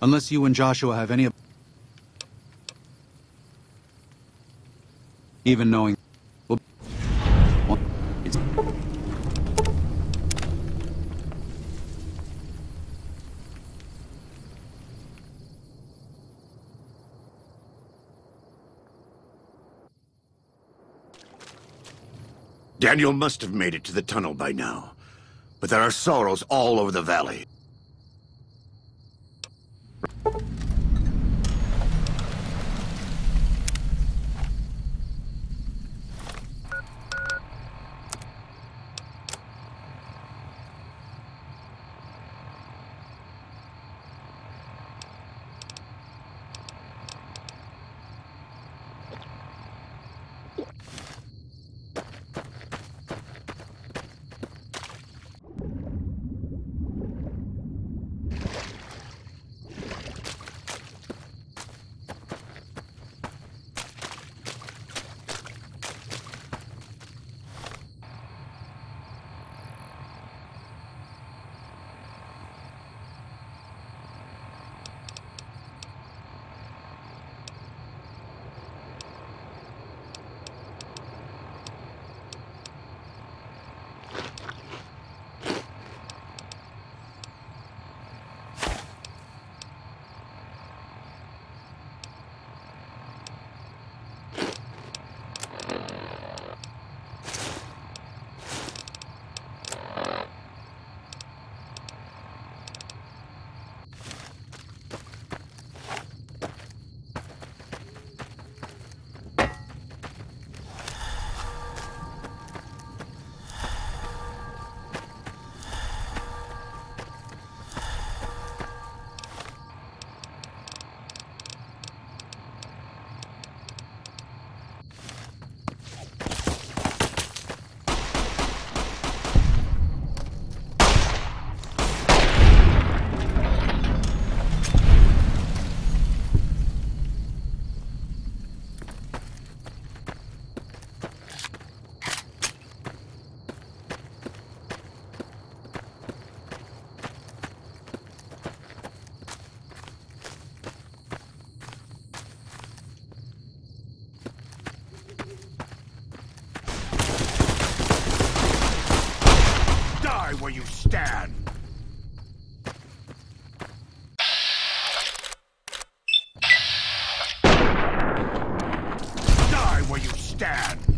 Unless you and Joshua have any... Even knowing... Well, it's... Daniel must have made it to the tunnel by now. But there are sorrows all over the valley. Where you stand. Die where you stand.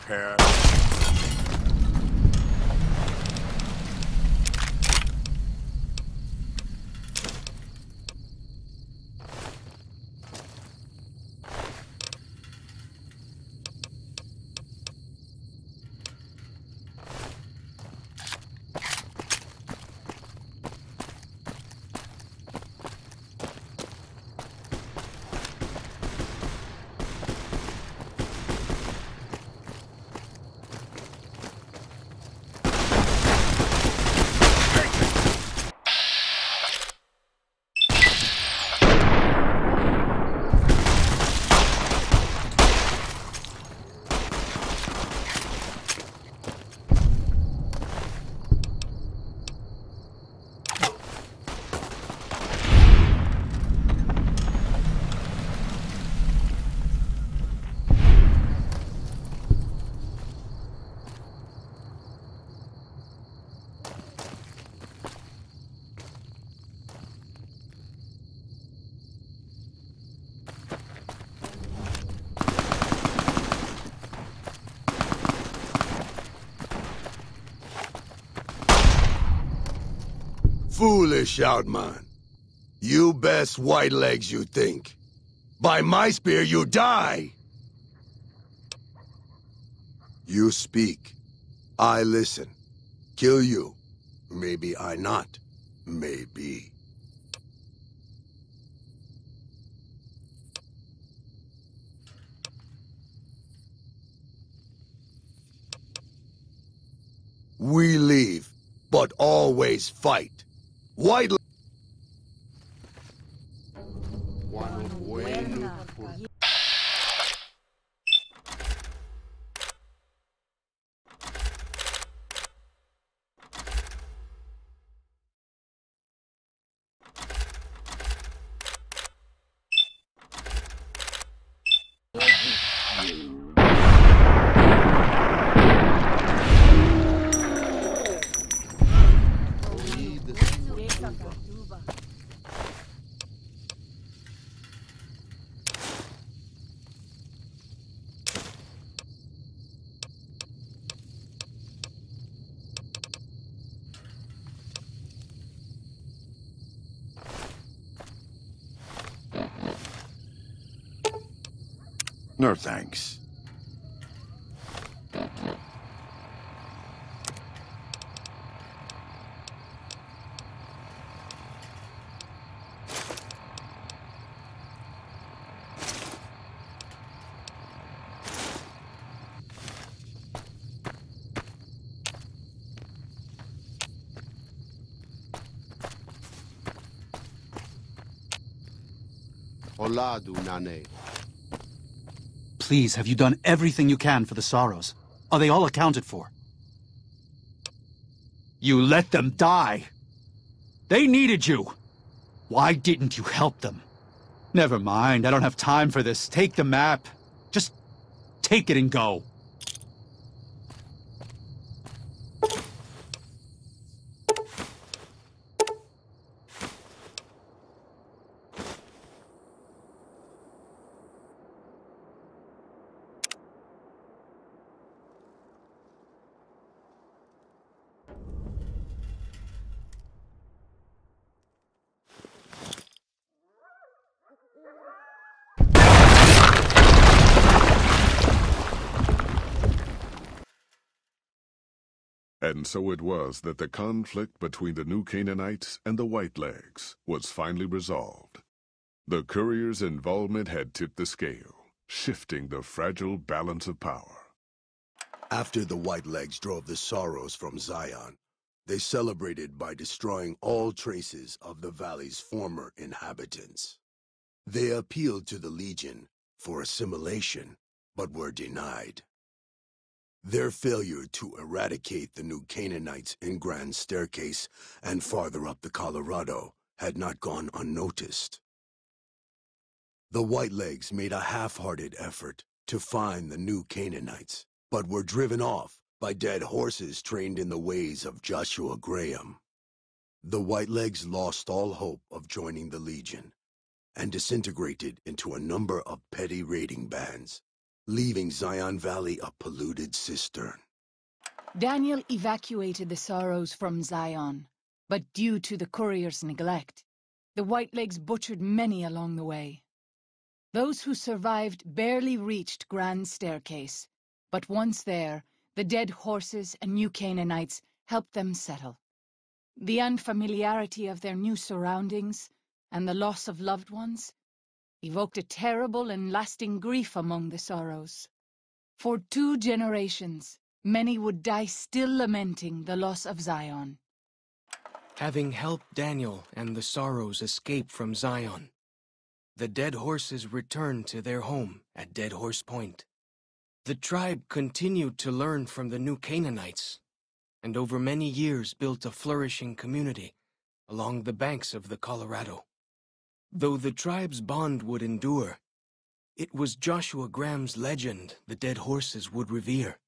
pair. Foolish, Outman. You best white legs you think. By my spear you die! You speak. I listen. Kill you. Maybe I not. Maybe. We leave, but always fight. White No thanks. Oladu Nane. Please, have you done everything you can for the Sorrows? Are they all accounted for? You let them die! They needed you! Why didn't you help them? Never mind, I don't have time for this. Take the map. Just take it and go. And so it was that the conflict between the New Canaanites and the Whitelegs was finally resolved. The courier's involvement had tipped the scale, shifting the fragile balance of power. After the Whitelegs drove the Sorrows from Zion, they celebrated by destroying all traces of the valley's former inhabitants. They appealed to the Legion for assimilation, but were denied. Their failure to eradicate the New Canaanites in Grand Staircase and farther up the Colorado had not gone unnoticed. The Whitelegs made a half-hearted effort to find the New Canaanites, but were driven off by dead horses trained in the ways of Joshua Graham. The Whitelegs lost all hope of joining the Legion and disintegrated into a number of petty raiding bands, leaving Zion Valley a polluted cistern. Daniel evacuated the Sorrows from Zion, but due to the courier's neglect, the Whitelegs butchered many along the way. Those who survived barely reached Grand Staircase, but once there, the dead horses and new Canaanites helped them settle. The unfamiliarity of their new surroundings and the loss of loved ones evoked a terrible and lasting grief among the Sorrows. For 2 generations, many would die still lamenting the loss of Zion. Having helped Daniel and the Sorrows escape from Zion, the dead horses returned to their home at Dead Horse Point. The tribe continued to learn from the new Canaanites, and over many years built a flourishing community along the banks of the Colorado. Though the tribe's bond would endure, it was Joshua Graham's legend the dead horses would revere,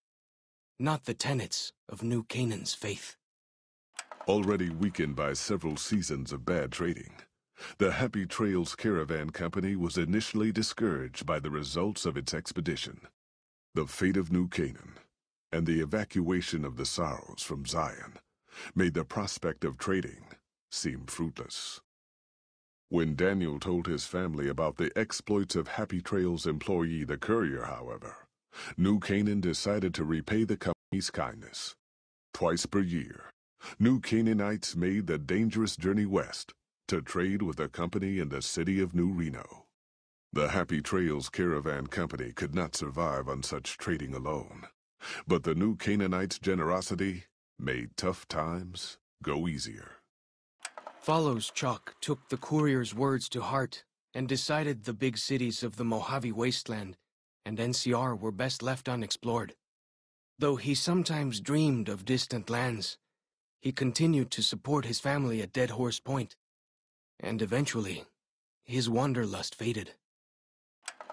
not the tenets of New Canaan's faith. Already weakened by several seasons of bad trading, the Happy Trails Caravan Company was initially discouraged by the results of its expedition, the fate of New Canaan, and the evacuation of the Sorrows from Zion made the prospect of trading seem fruitless. When Daniel told his family about the exploits of Happy Trails employee the courier, however, New Canaan decided to repay the company's kindness. Twice per year, New Canaanites made the dangerous journey west to trade with a company in the city of New Reno. The Happy Trails Caravan Company could not survive on such trading alone, but the New Canaanites' generosity made tough times go easier. Follows Chalk took the courier's words to heart and decided the big cities of the Mojave Wasteland and NCR were best left unexplored. Though he sometimes dreamed of distant lands, he continued to support his family at Dead Horse Point, and eventually, his wanderlust faded.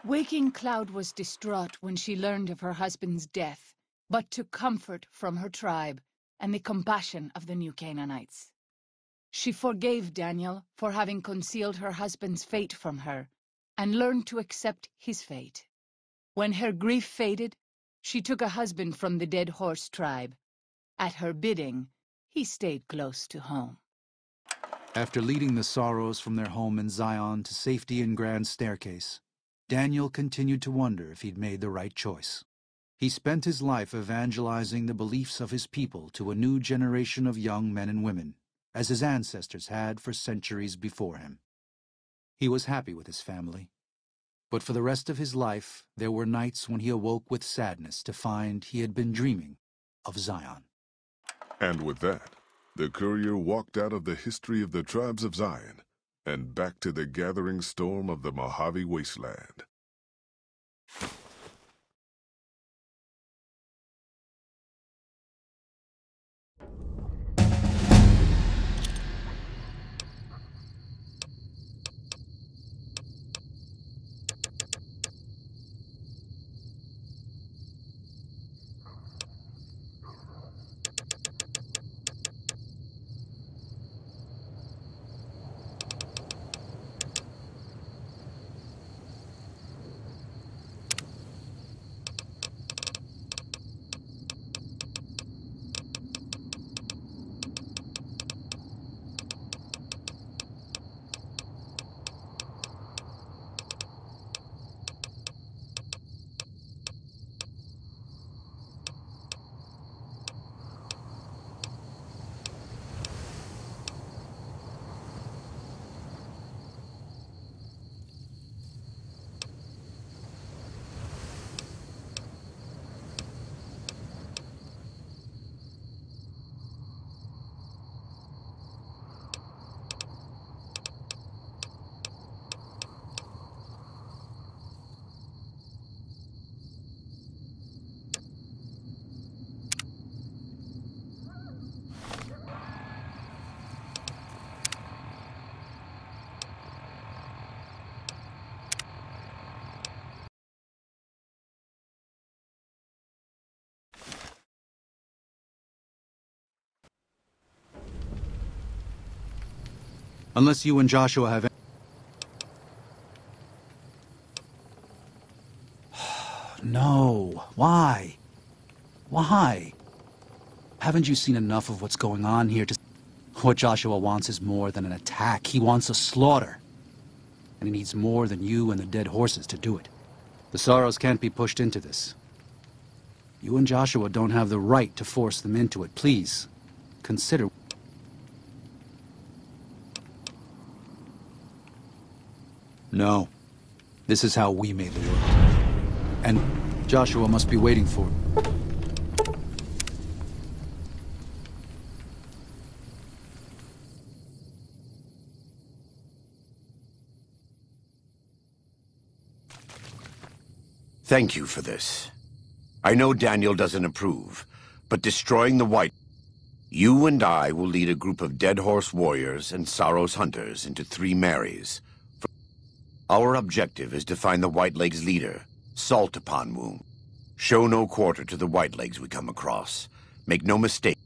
Waking Cloud was distraught when she learned of her husband's death, but took comfort from her tribe and the compassion of the new Canaanites. She forgave Daniel for having concealed her husband's fate from her, and learned to accept his fate. When her grief faded, she took a husband from the Dead Horse tribe. At her bidding, he stayed close to home. After leading the Sorrows from their home in Zion to safety in Grand Staircase, Daniel continued to wonder if he'd made the right choice. He spent his life evangelizing the beliefs of his people to a new generation of young men and women, as his ancestors had for centuries before him. He was happy with his family, but for the rest of his life there were nights when he awoke with sadness to find he had been dreaming of Zion. And with that, the courier walked out of the history of the tribes of Zion and back to the gathering storm of the Mojave Wasteland. Unless you and Joshua have... No. Why? Why? Haven't you seen enough of what's going on here to... What Joshua wants is more than an attack. He wants a slaughter. And he needs more than you and the dead horses to do it. The Sorrows can't be pushed into this. You and Joshua don't have the right to force them into it. Please, consider... No. This is how we made the world. And Joshua must be waiting for it. Thank you for this. I know Daniel doesn't approve, but destroying the White... You and I will lead a group of Dead Horse warriors and Saros hunters into 3 Marys. Our objective is to find the Whitelegs' leader, Salt Upon Wound. Show no quarter to the Whitelegs we come across. Make no mistake.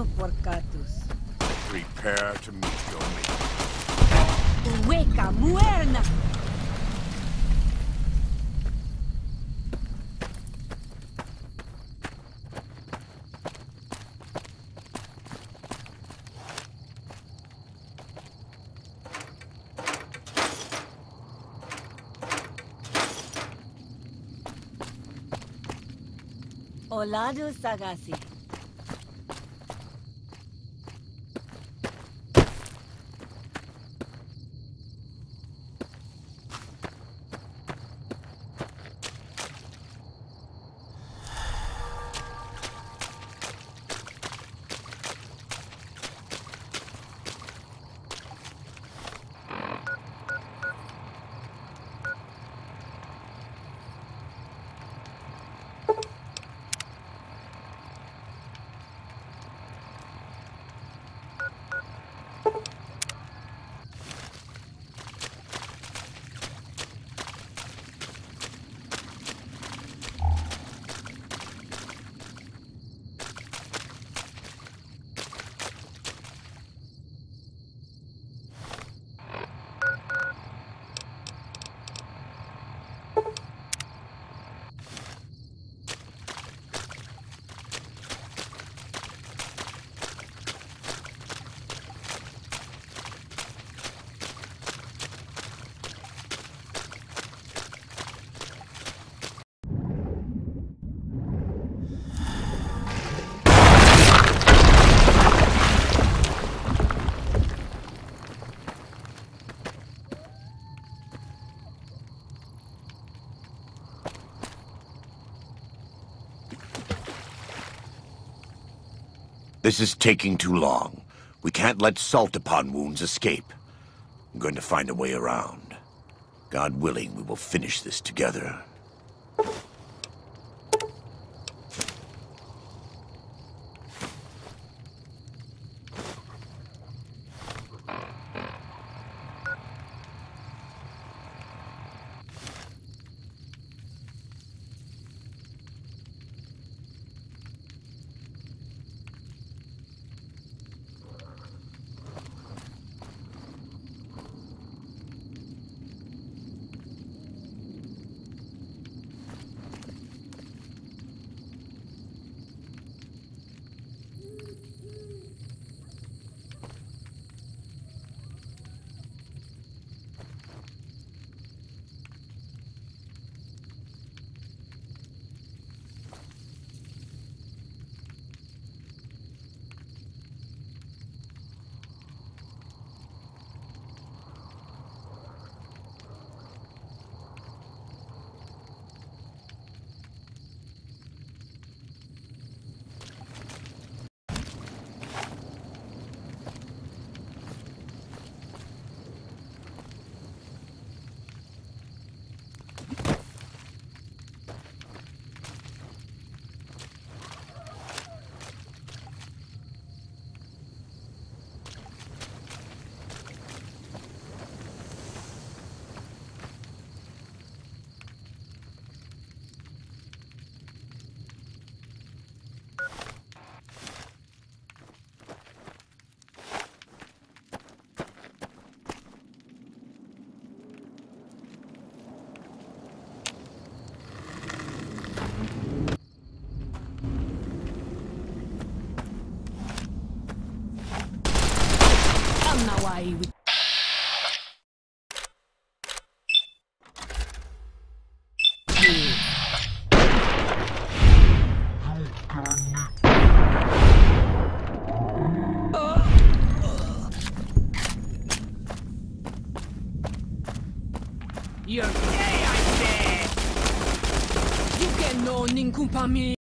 Bueno, porcatus. Prepare to meet your mate. Hueca muerna! Oladu Sagasi. This is taking too long. We can't let salt upon wounds escape. I'm going to find a way around. God willing, we will finish this together. You're gay, I said! You can know Ninkumpami!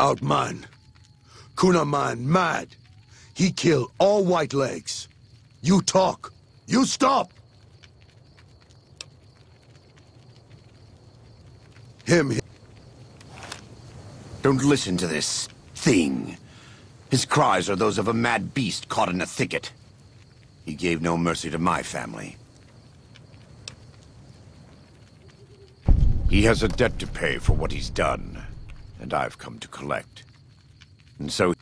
Outman. Kunaman mad. He killed all Whitelegs. You talk. You stop. Him. Don't listen to this thing. His cries are those of a mad beast caught in a thicket. He gave no mercy to my family. He has a debt to pay for what he's done, and I've come to collect. And so...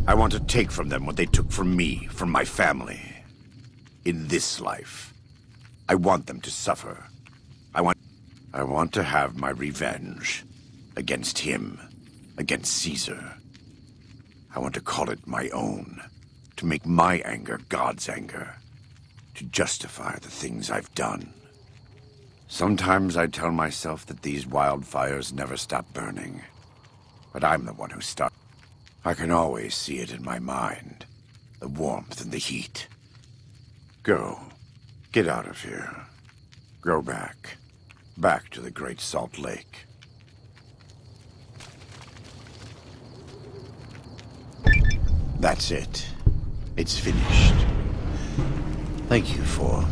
I want to take from them what they took from me, from my family. In this life. I want them to suffer. I want to have my revenge. Against him. Against Caesar. I want to call it my own. To make my anger God's anger. To justify the things I've done. Sometimes I tell myself that these wildfires never stop burning. But I'm the one who starts. I can always see it in my mind. The warmth and the heat. Go. Get out of here. Go back. Back to the Great Salt Lake. That's it. It's finished. Thank you for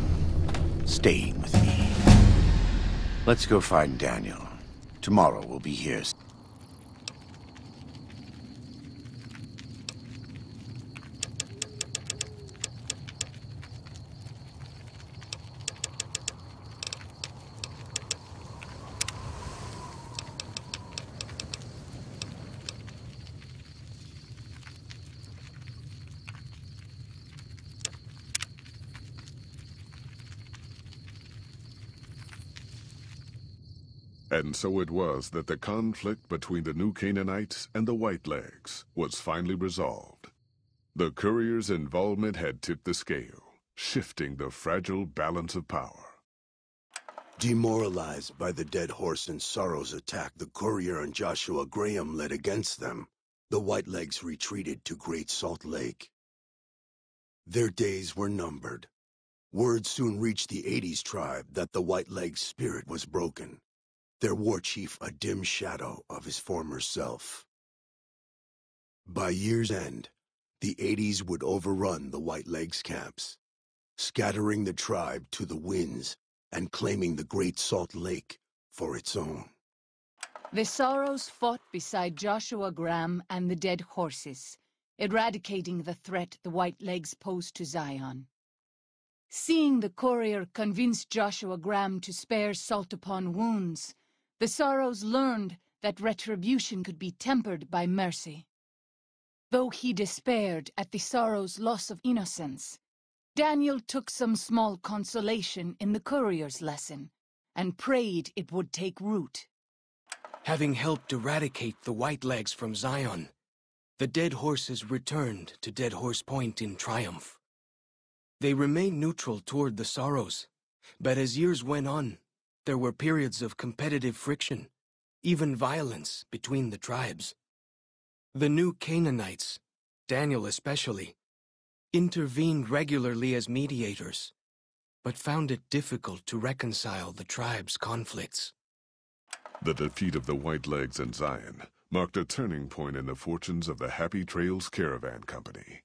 staying with me. Let's go find Daniel. Tomorrow we'll be here. And so it was that the conflict between the New Canaanites and the Whitelegs was finally resolved. The courier's involvement had tipped the scale, shifting the fragile balance of power. Demoralized by the Dead Horse and Sorrow's attack the courier and Joshua Graham led against them, the Whitelegs retreated to Great Salt Lake. Their days were numbered. Word soon reached the 80s tribe that the Whitelegs' spirit was broken. Their war chief a dim shadow of his former self. By year's end, the 80s would overrun the Whitelegs' camps, scattering the tribe to the winds and claiming the Great Salt Lake for its own. The Sorrows fought beside Joshua Graham and the Dead Horses, eradicating the threat the Whitelegs posed to Zion. Seeing the courier convince Joshua Graham to spare salt upon wounds, the Sorrows learned that retribution could be tempered by mercy. Though he despaired at the Sorrows' loss of innocence, Daniel took some small consolation in the courier's lesson, and prayed it would take root. Having helped eradicate the Whitelegs from Zion, the Dead Horses returned to Dead Horse Point in triumph. They remained neutral toward the Sorrows, but as years went on, there were periods of competitive friction, even violence between the tribes. The New Canaanites, Daniel especially, intervened regularly as mediators, but found it difficult to reconcile the tribe's conflicts. The defeat of the Whitelegs in Zion marked a turning point in the fortunes of the Happy Trails Caravan Company.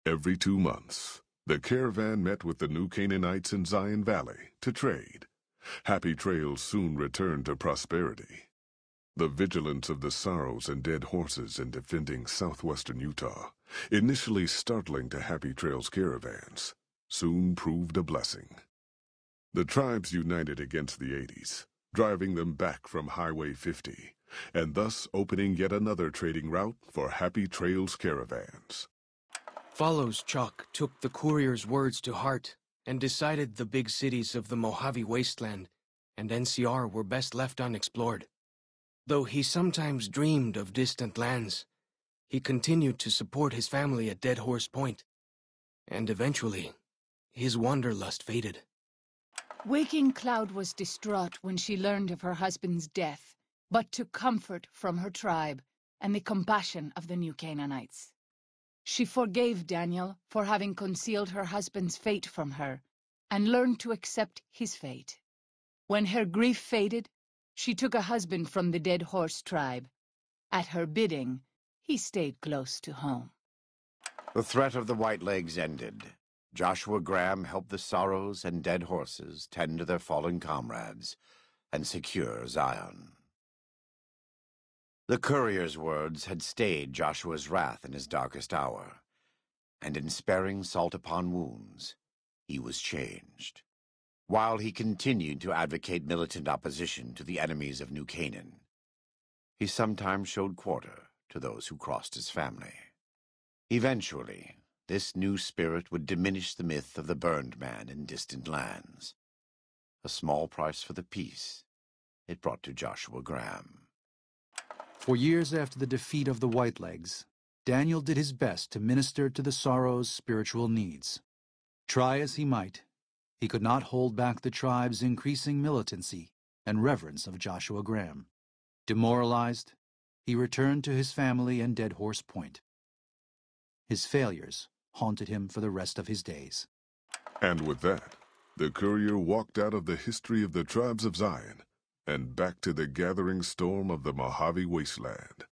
Every 2 months, the caravan met with the New Canaanites in Zion Valley to trade. Happy Trails soon returned to prosperity. The vigilance of the Sorrows and Dead Horses in defending southwestern Utah, initially startling to Happy Trails caravans, soon proved a blessing. The tribes united against the 80s, driving them back from Highway 50, and thus opening yet another trading route for Happy Trails caravans. Follows Chalk took the courier's words to heart and decided the big cities of the Mojave Wasteland and NCR were best left unexplored. Though he sometimes dreamed of distant lands, he continued to support his family at Dead Horse Point, and eventually, his wanderlust faded. Waking Cloud was distraught when she learned of her husband's death, but took comfort from her tribe and the compassion of the New Canaanites. She forgave Daniel for having concealed her husband's fate from her, and learned to accept his fate. When her grief faded, she took a husband from the Dead Horse tribe. At her bidding, he stayed close to home. The threat of the Whitelegs ended. Joshua Graham helped the Sorrows and Dead Horses tend to their fallen comrades and secure Zion. The courier's words had stayed Joshua's wrath in his darkest hour, and in sparing salt upon wounds, he was changed. While he continued to advocate militant opposition to the enemies of New Canaan, he sometimes showed quarter to those who crossed his family. Eventually, this new spirit would diminish the myth of the burned man in distant lands, a small price for the peace it brought to Joshua Graham. For years after the defeat of the Whitelegs, Daniel did his best to minister to the Sorrows' spiritual needs. Try as he might, he could not hold back the tribe's increasing militancy and reverence of Joshua Graham. Demoralized, he returned to his family and Dead Horse Point. His failures haunted him for the rest of his days. And with that, the courier walked out of the history of the tribes of Zion and back to the gathering storm of the Mojave Wasteland.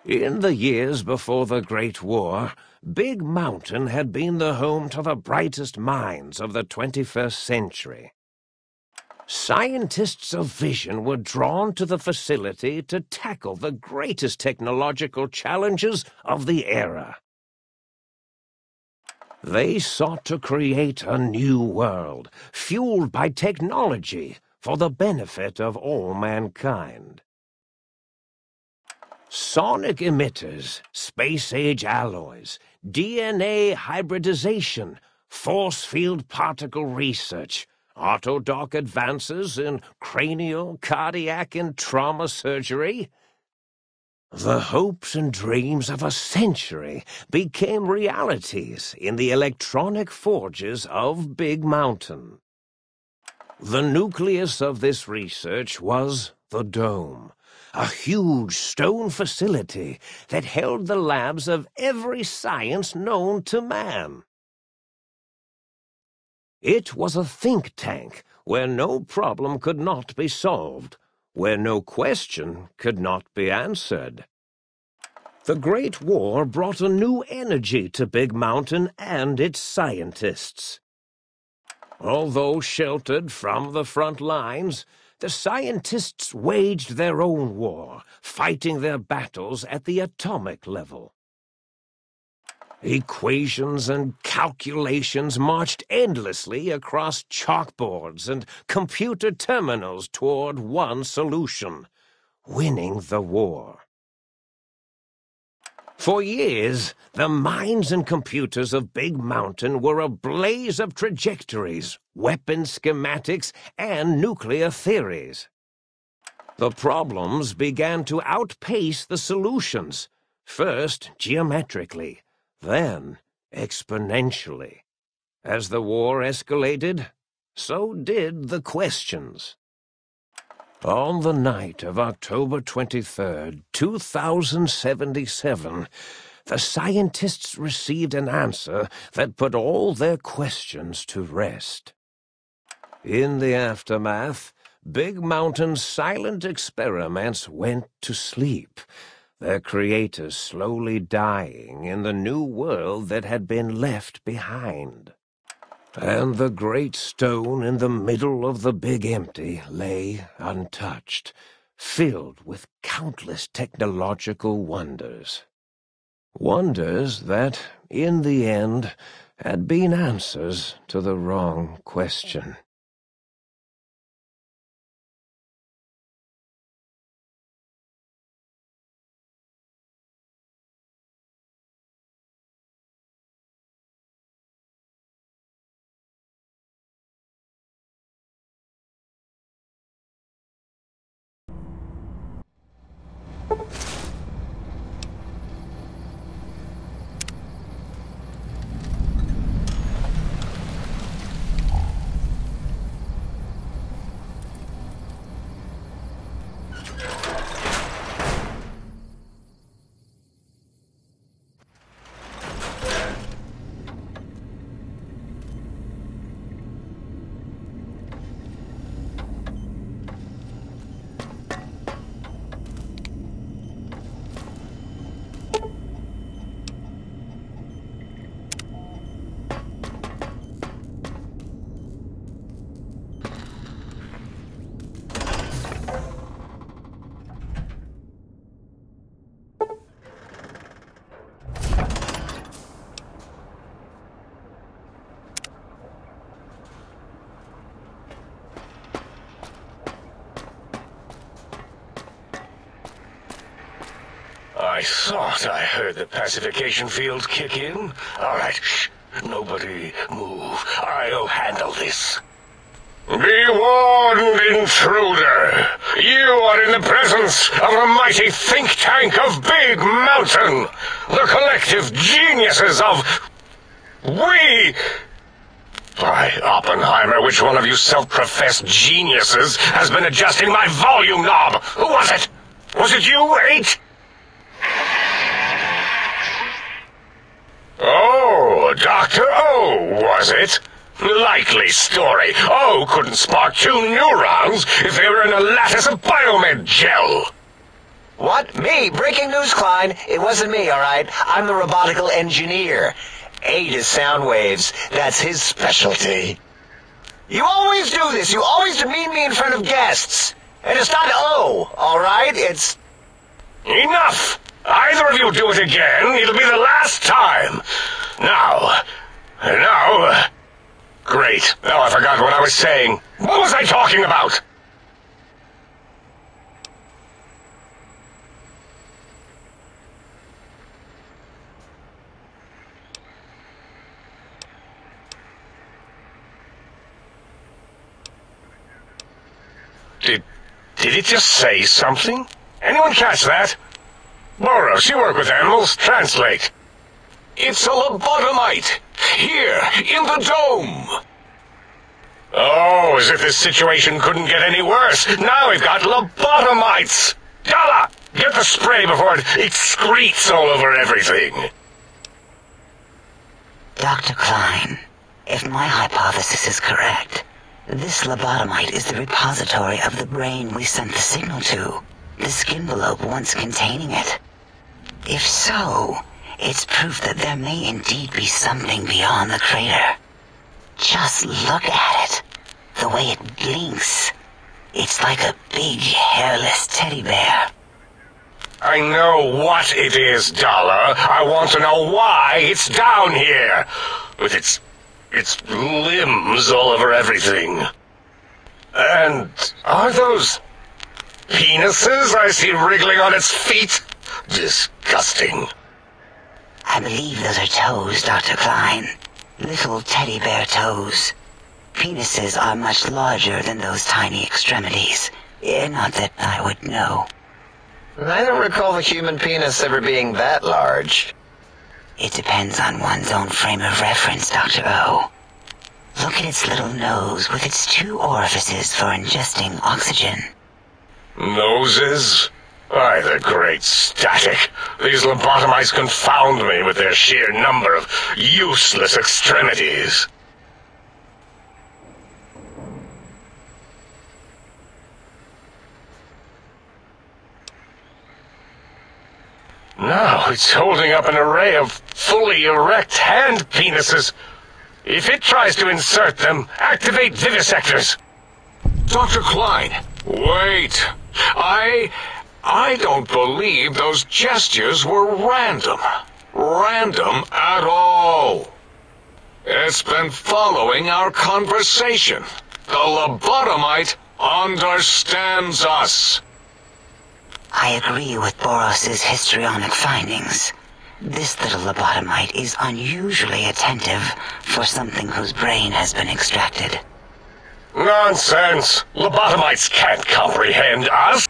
In the years before the Great War, Big Mountain had been the home to the brightest minds of the 21st century. Scientists of vision were drawn to the facility to tackle the greatest technological challenges of the era. They sought to create a new world, fueled by technology for the benefit of all mankind. Sonic emitters, space-age alloys, DNA hybridization, force field particle research, autodoc advances in cranial, cardiac, and trauma surgery. The hopes and dreams of a century became realities in the electronic forges of Big Mountain. The nucleus of this research was the Dome, a huge stone facility that held the labs of every science known to man. It was a think tank where no problem could not be solved, where no question could not be answered. The Great War brought a new energy to Big Mountain and its scientists. Although sheltered from the front lines, the scientists waged their own war, fighting their battles at the atomic level. Equations and calculations marched endlessly across chalkboards and computer terminals toward one solution: winning the war. For years, the minds and computers of Big Mountain were a blaze of trajectories, weapon schematics, and nuclear theories. The problems began to outpace the solutions, first geometrically, then exponentially. As the war escalated, so did the questions. On the night of October 23rd, 2077, the scientists received an answer that put all their questions to rest. In the aftermath, Big Mountain's silent experiments went to sleep, their creators slowly dying in the new world that had been left behind. And the great stone in the middle of the Big Empty lay untouched, filled with countless technological wonders. Wonders that, in the end, had been answers to the wrong question. I thought I heard the pacification field kick in. All right, shh. Nobody move. I'll handle this. Be warned, intruder. You are in the presence of the mighty think tank of Big Mountain. The collective geniuses of... We... By Oppenheimer, which one of you self-professed geniuses has been adjusting my volume knob? Who was it? Was it you, 8? Oh, Dr. O, was it? Likely story. O couldn't spark 2 neurons if they were in a lattice of biomed gel. What? Me? Breaking news, Klein. It wasn't me, all right? I'm the robotical engineer. A to sound waves. That's his specialty. You always do this. You always demean me in front of guests. And it's not O, all right? It's... Enough! Either of you do it again, it'll be the last time. Now... Great. Now I forgot what I was saying. What was I talking about? Did it just say something? Anyone catch that? Boros, you work with animals. Translate. It's a lobotomite. Here, in the dome. Oh, as if this situation couldn't get any worse. Now we've got lobotomites. Dala, get the spray before it excretes all over everything. Dr. Klein, if my hypothesis is correct, this lobotomite is the repository of the brain we sent the signal to, the skinvelope once containing it. If so, it's proof that there may indeed be something beyond the crater. Just look at it. The way it blinks. It's like a big, hairless teddy bear. I know what it is, Dala. I want to know why it's down here. With its limbs all over everything. And are those penises I see wriggling on its feet? Disgusting. I believe those are toes, Dr. Klein. Little teddy bear toes. Penises are much larger than those tiny extremities. Not that I would know. I don't recall the human penis ever being that large. It depends on one's own frame of reference, Dr. O. Look at its little nose with its 2 orifices for ingesting oxygen. Noses? By the great static. These lobotomites confound me with their sheer number of useless extremities. Now it's holding up an array of fully erect hand penises. If it tries to insert them, activate vivisectors. Dr. Klein, wait. I don't believe those gestures were random. Random at all. It's been following our conversation. The lobotomite understands us. I agree with Boros's histrionic findings. This little lobotomite is unusually attentive for something whose brain has been extracted. Nonsense! Lobotomites can't comprehend us!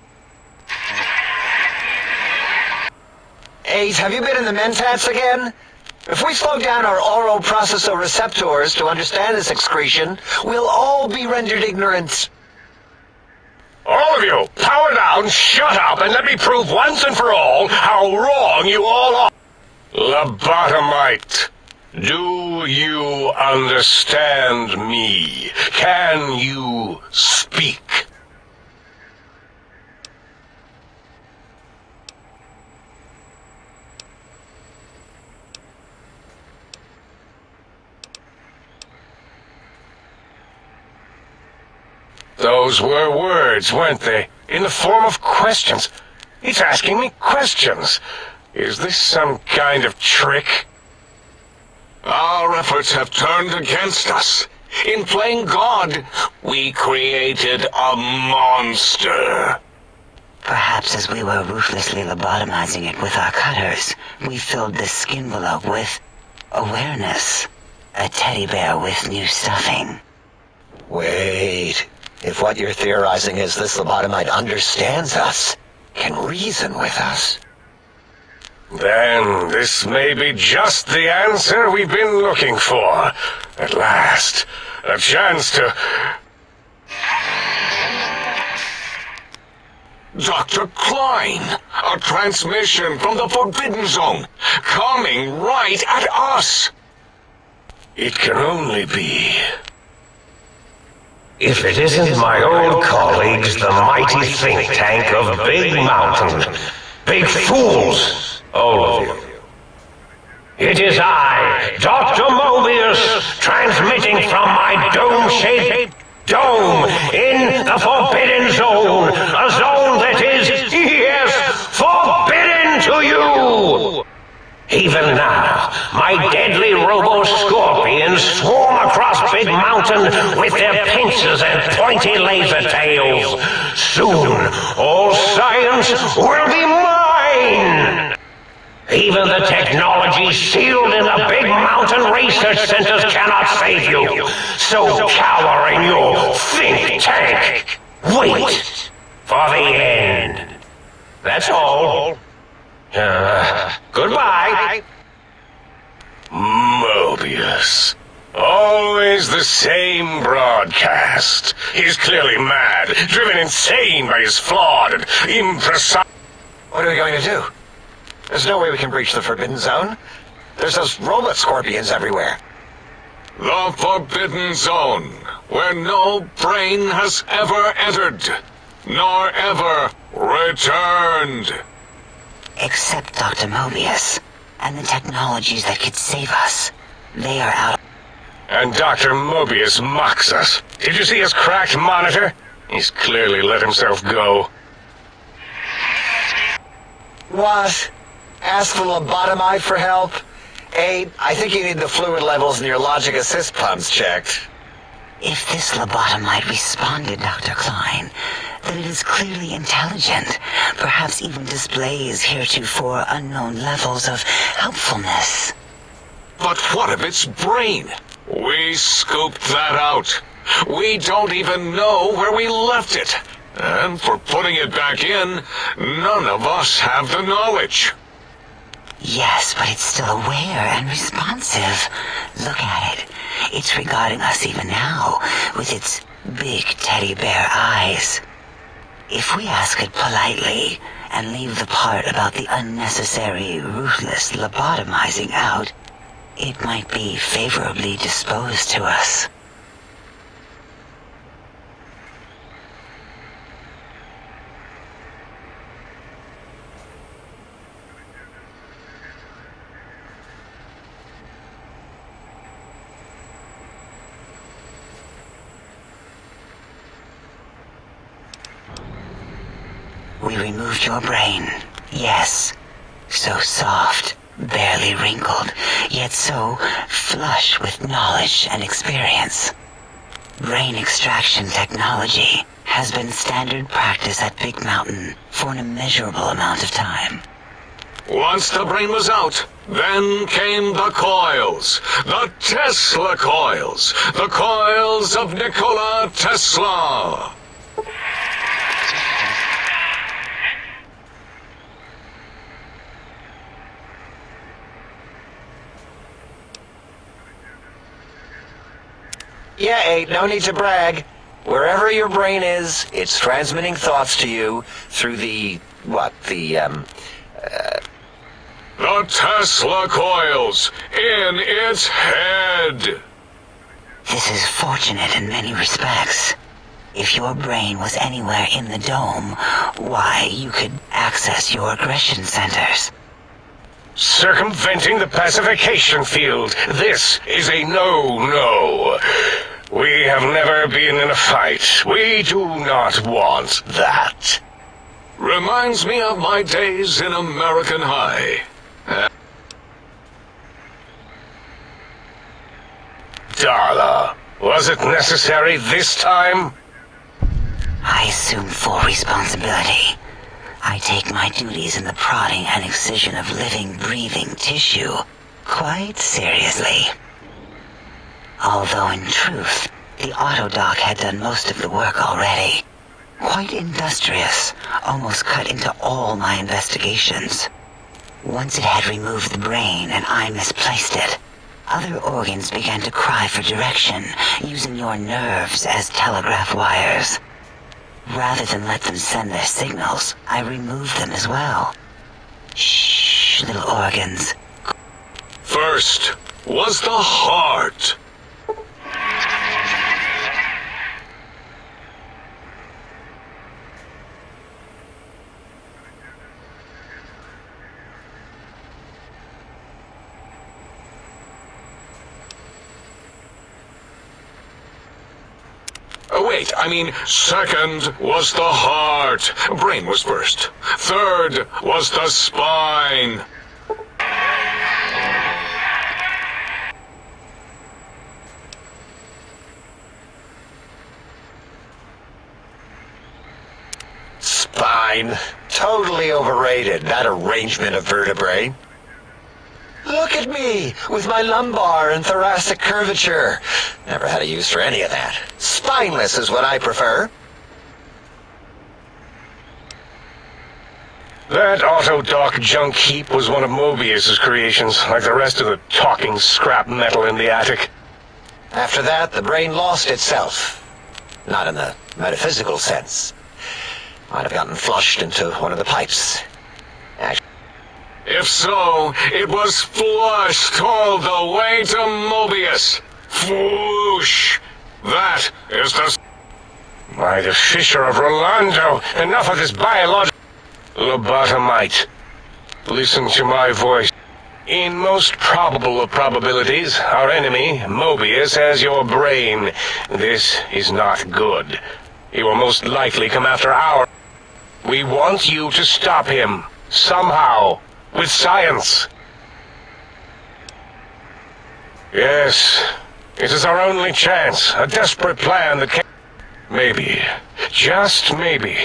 8, have you been in the mentats again? If we slow down our oroprocessoreceptors to understand this excretion, we'll all be rendered ignorant. All of you, power down, shut up, and let me prove once and for all how wrong you all are. Lobotomite, do you understand me? Can you speak? Those were words, weren't they? In the form of questions. It's asking me questions. Is this some kind of trick? Our efforts have turned against us. In playing God, we created a monster. Perhaps as we were ruthlessly lobotomizing it with our cutters, we filled the skinvelope with awareness. A teddy bear with new stuffing. Wait. If what you're theorizing is this lobotomite understands us, can reason with us, then this may be just the answer we've been looking for. At last, a chance to... Dr. Klein, a transmission from the Forbidden Zone, coming right at us. It can only be... If it isn't my old colleagues, the mighty think tank of Big Mountain. Big fools, all of you. It is I, Dr. Mobius, transmitting from my dome-shaped dome in the Forbidden Zone. A zone that is, yes, forbidden to you! Even now, my deadly robo-scorpions swarm across Big Mountain with their pincers and pointy laser tails. Soon, all science will be mine! Even the technology sealed in the Big Mountain research centers cannot save you. So cower in your think tank. Wait for the end. That's all. Goodbye. Mobius. Always the same broadcast. He's clearly mad, driven insane by his flawed and imprecise... What are we going to do? There's no way we can breach the Forbidden Zone. There's those robot scorpions everywhere. The Forbidden Zone, where no brain has ever entered, nor ever returned. Except Dr. Mobius, and the technologies that could save us. They are out. And Dr. Mobius mocks us. Did you see his cracked monitor? He's clearly let himself go. What? Ask the lobotomite for help? Hey, I think you need the fluid levels in your logic assist pumps checked. If this lobotomite responded, Dr. Klein, then it is clearly intelligent, perhaps even displays heretofore unknown levels of helpfulness. But what of its brain? We scooped that out. We don't even know where we left it. And for putting it back in, none of us have the knowledge. Yes, but it's still aware and responsive. Look at it. It's regarding us even now, with its big teddy bear eyes. If we ask it politely, and leave the part about the unnecessary, ruthless lobotomizing out, it might be favorably disposed to us. We removed your brain, yes. So soft, barely wrinkled, yet so flush with knowledge and experience. Brain extraction technology has been standard practice at Big Mountain for an immeasurable amount of time. Once the brain was out, then came the coils. The Tesla coils. The coils of Nikola Tesla. Yeah, no need to brag. Wherever your brain is, it's transmitting thoughts to you through the Tesla coils in its head. This is fortunate in many respects. If your brain was anywhere in the dome, why, you could access your aggression centers. Circumventing the pacification field. This is a no-no. We have never been in a fight. We do not want that. Reminds me of my days in American High. Darla, was it necessary this time? I assume full responsibility. I take my duties in the prodding and excision of living, breathing tissue quite seriously. Although in truth, the Autodoc had done most of the work already. Quite industrious, almost cut into all my investigations. Once it had removed the brain and I misplaced it, other organs began to cry for direction, using your nerves as telegraph wires. Rather than let them send their signals, I removed them as well. Shh, little organs. First was the heart. wait, I mean, second was the heart. Brain was first. Third was the spine. Spine. Totally overrated, that arrangement of vertebrae. Look at me, with my lumbar and thoracic curvature. Never had a use for any of that. Spineless is what I prefer. That Autodoc junk heap was one of Mobius's creations, like the rest of the talking scrap metal in the attic. After that, the brain lost itself. Not in the metaphysical sense. Might have gotten flushed into one of the pipes. If so, it was flushed all the way to Mobius. Fwoosh! That is the... By the Fisher of Rolando, enough of this biological... Lobotomite. Listen to my voice. In most probable of probabilities, our enemy, Mobius, has your brain. This is not good. He will most likely come after our... We want you to stop him. Somehow. With science. Yes. It is our only chance. A desperate plan that can... Maybe. Just maybe.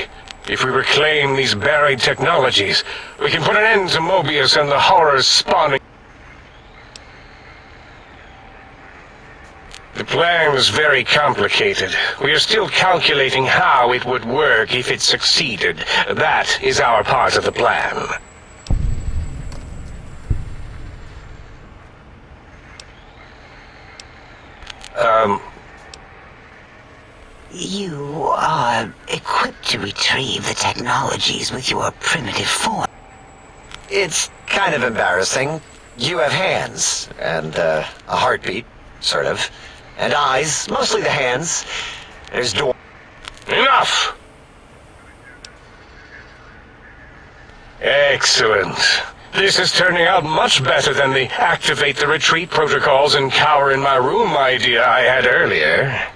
If we reclaim these buried technologies, we can put an end to Mobius and the horrors spawning. The plan is very complicated. We are still calculating how it would work if it succeeded. That is our part of the plan. You are equipped to retrieve the technologies with your primitive form. It's kind of embarrassing. You have hands, and a heartbeat, sort of, and eyes, mostly the hands. There's door... Enough! Excellent. This is turning out much better than the activate the retreat protocols and cower in my room idea I had earlier.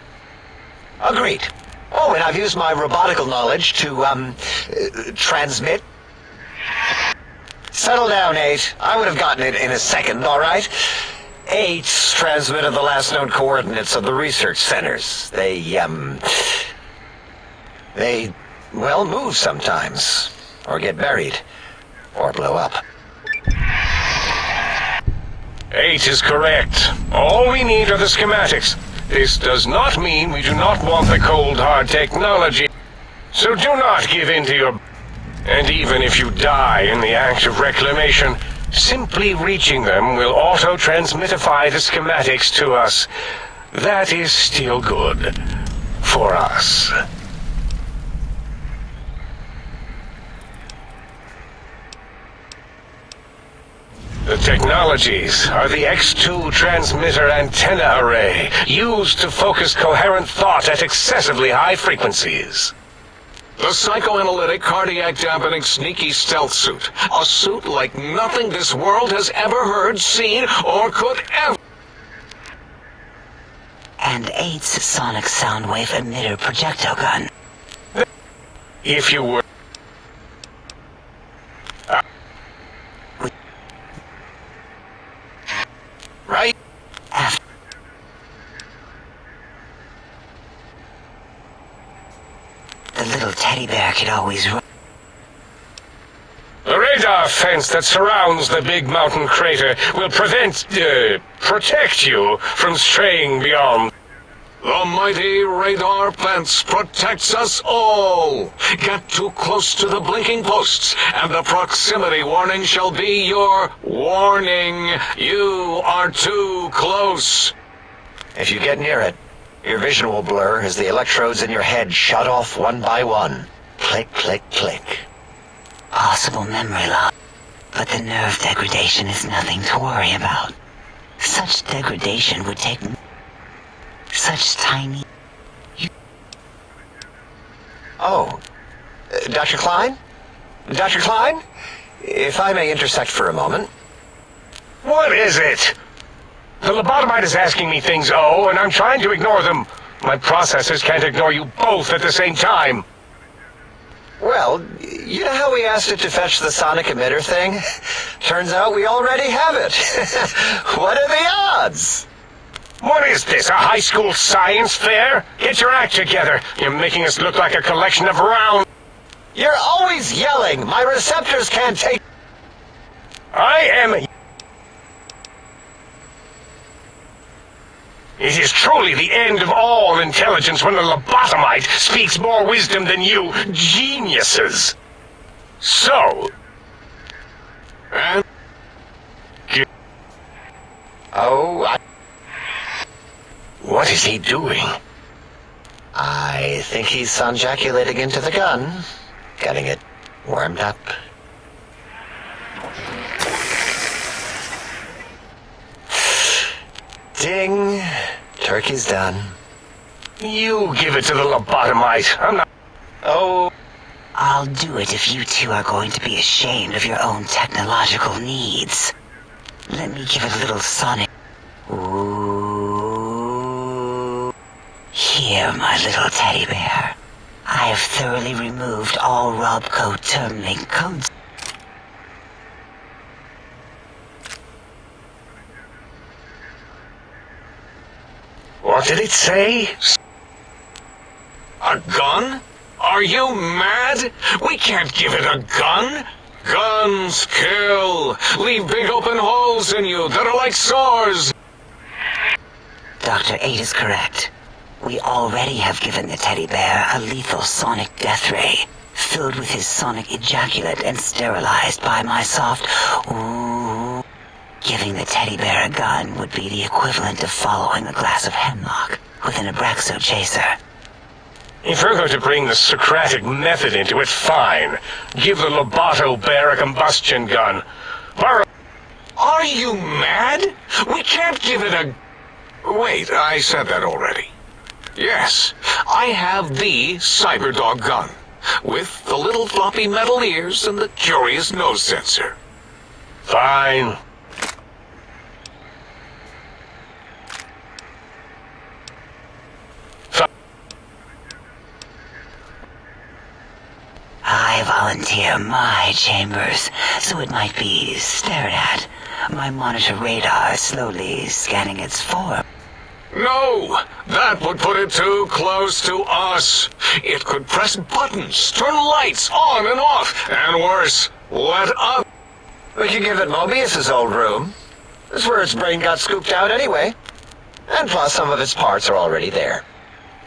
Agreed. Oh, and I've used my robotical knowledge to, transmit. Settle down, 8. I would have gotten it in a second, all right? 8 transmitted the last known coordinates of the research centers. They, well, move sometimes. Or get buried. Or blow up. 8 is correct. All we need are the schematics. This does not mean we do not want the cold hard technology. So do not give in to your... And even if you die in the act of reclamation, simply reaching them will auto-transmitify the schematics to us. That is still good. For us. The technologies are the X2 transmitter antenna array, used to focus coherent thought at excessively high frequencies. The psychoanalytic, cardiac dampening, sneaky stealth suit. A suit like nothing this world has ever heard, seen, or could ever... And 8's sonic soundwave emitter projectile gun. If you were... Right? The little teddy bear could always run. The radar fence that surrounds the big mountain crater will protect you from straying beyond. The mighty radar fence protects us all. Get too close to the blinking posts, and the proximity warning shall be your warning. You are too close. If you get near it, your vision will blur as the electrodes in your head shut off one by one. Click, click, click. Possible memory loss. But the nerve degradation is nothing to worry about. Such degradation would take... such tiny... Oh. Dr. Klein? Dr. Klein? If I may intersect for a moment. What is it? The lobotomite is asking me things, and I'm trying to ignore them. My processors can't ignore you both at the same time. Well, you know how we asked it to fetch the sonic emitter thing? Turns out we already have it. What are the odds? What is this, a high school science fair? Get your act together. You're making us look like a collection of rounds. You're always yelling. My receptors can't take... I am... It is truly the end of all intelligence when the lobotomite speaks more wisdom than you geniuses. So... And... Oh, What is he doing? I think he's sonjaculating into the gun. Getting it warmed up. Ding. Turkey's done. You give it to the lobotomite. I'm not... Oh. I'll do it if you two are going to be ashamed of your own technological needs. Let me give it a little sonic... Ooh. Here, my little teddy bear. I have thoroughly removed all Robco term link codes. What did it say? A gun? Are you mad? We can't give it a gun. Guns kill. Leave big open holes in you that are like sores. Dr. 8 is correct. We already have given the teddy bear a lethal sonic death ray, filled with his sonic ejaculate and sterilized by my soft ooh. Giving the teddy bear a gun would be the equivalent of following a glass of hemlock with an Abraxo chaser. If you're going to bring the Socratic method into it, fine. Give the Loboto bear a combustion gun. Are you mad? We can't give it a... Wait, I said that already. Yes, I have the Cyberdog gun, with the little floppy metal ears and the curious nose sensor. Fine. I volunteer my chambers, so it might be stared at. My monitor radar slowly scanning its form. No! That would put it too close to us. It could press buttons, turn lights on and off, and worse, let up. We could give it Mobius's old room. That's where its brain got scooped out anyway. And plus some of its parts are already there.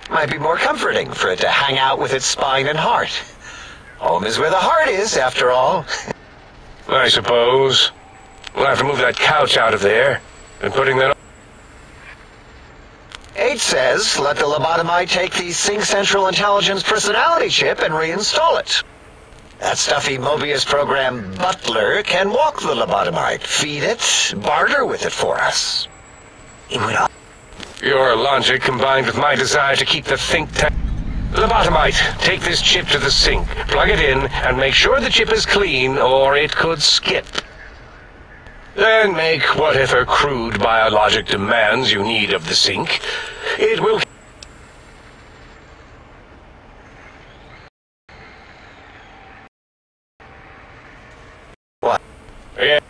Might be more comforting for it to hang out with its spine and heart. Home is where the heart is, after all. I suppose. We'll have to move that couch out of there, and putting that... 8 says, let the lobotomite take the Sync Central Intelligence personality chip and reinstall it. That stuffy Mobius program Butler can walk the lobotomite, feed it, barter with it for us. It would... Your logic combined with my desire to keep the think tank... Lobotomite, take this chip to the sink, plug it in, and make sure the chip is clean, or it could skip. Then make whatever crude biologic demands you need of the sink. It will... What? Yeah.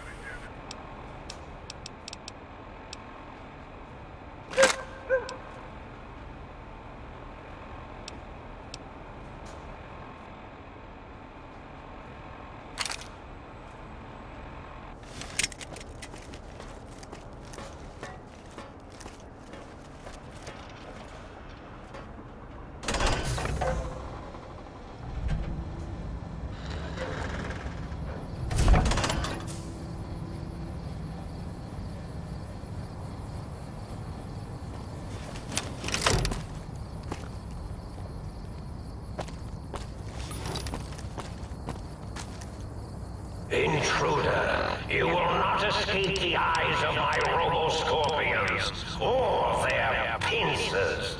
Intruder, you will not escape the eyes of my Robo-Scorpions or their pincers.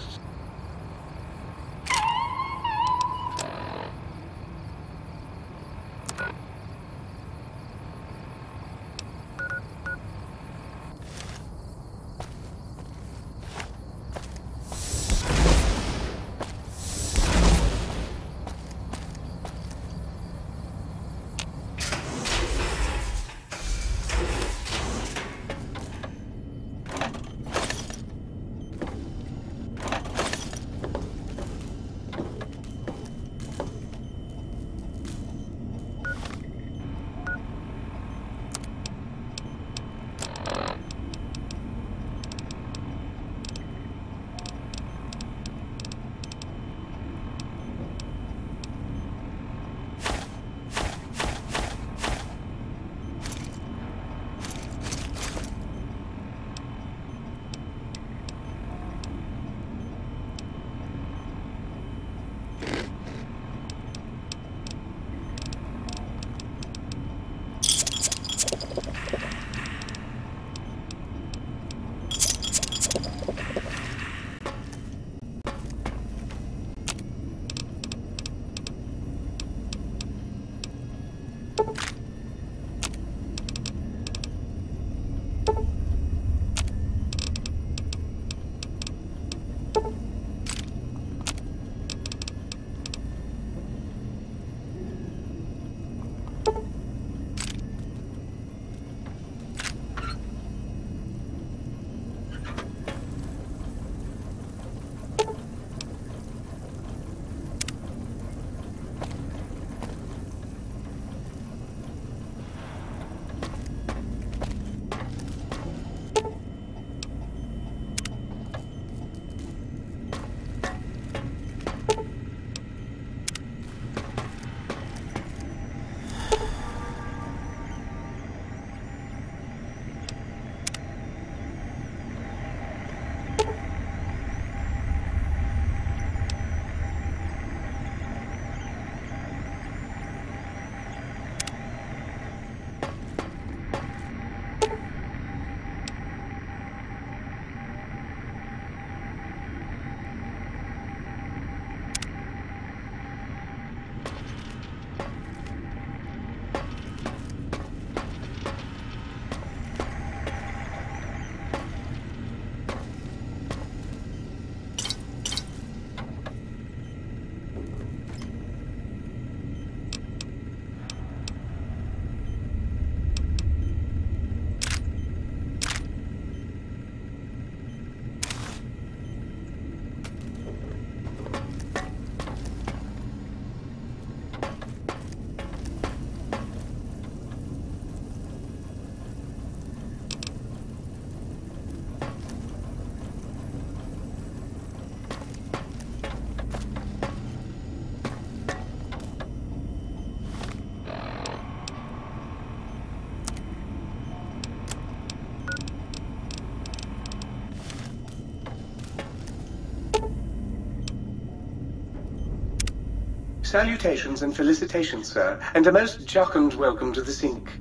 Salutations and felicitations, sir, and a most jocund welcome to the sink.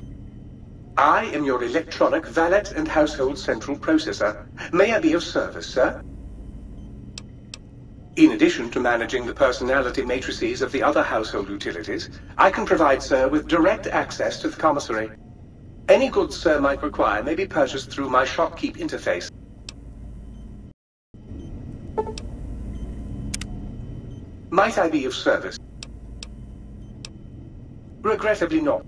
I am your electronic valet and household central processor. May I be of service, sir? In addition to managing the personality matrices of the other household utilities, I can provide sir with direct access to the commissary. Any goods sir might require may be purchased through my shopkeep interface. Might I be of service? Regrettably not.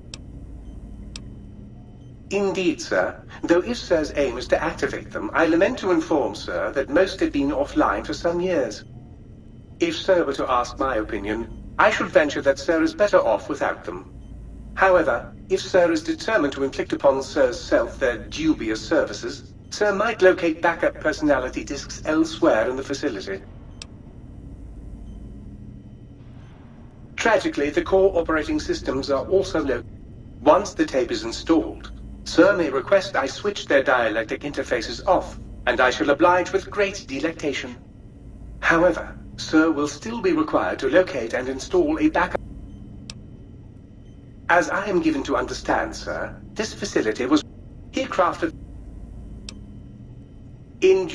Indeed, sir. Though if sir's aim is to activate them, I lament to inform sir that most had been offline for some years. If sir were to ask my opinion, I should venture that sir is better off without them. However, if sir is determined to inflict upon sir's self their dubious services, sir might locate backup personality disks elsewhere in the facility. Tragically, the core operating systems are also located. Once the tape is installed, sir may request I switch their dialectic interfaces off, and I shall oblige with great delectation. However, sir will still be required to locate and install a backup. As I am given to understand, sir, this facility was crafted in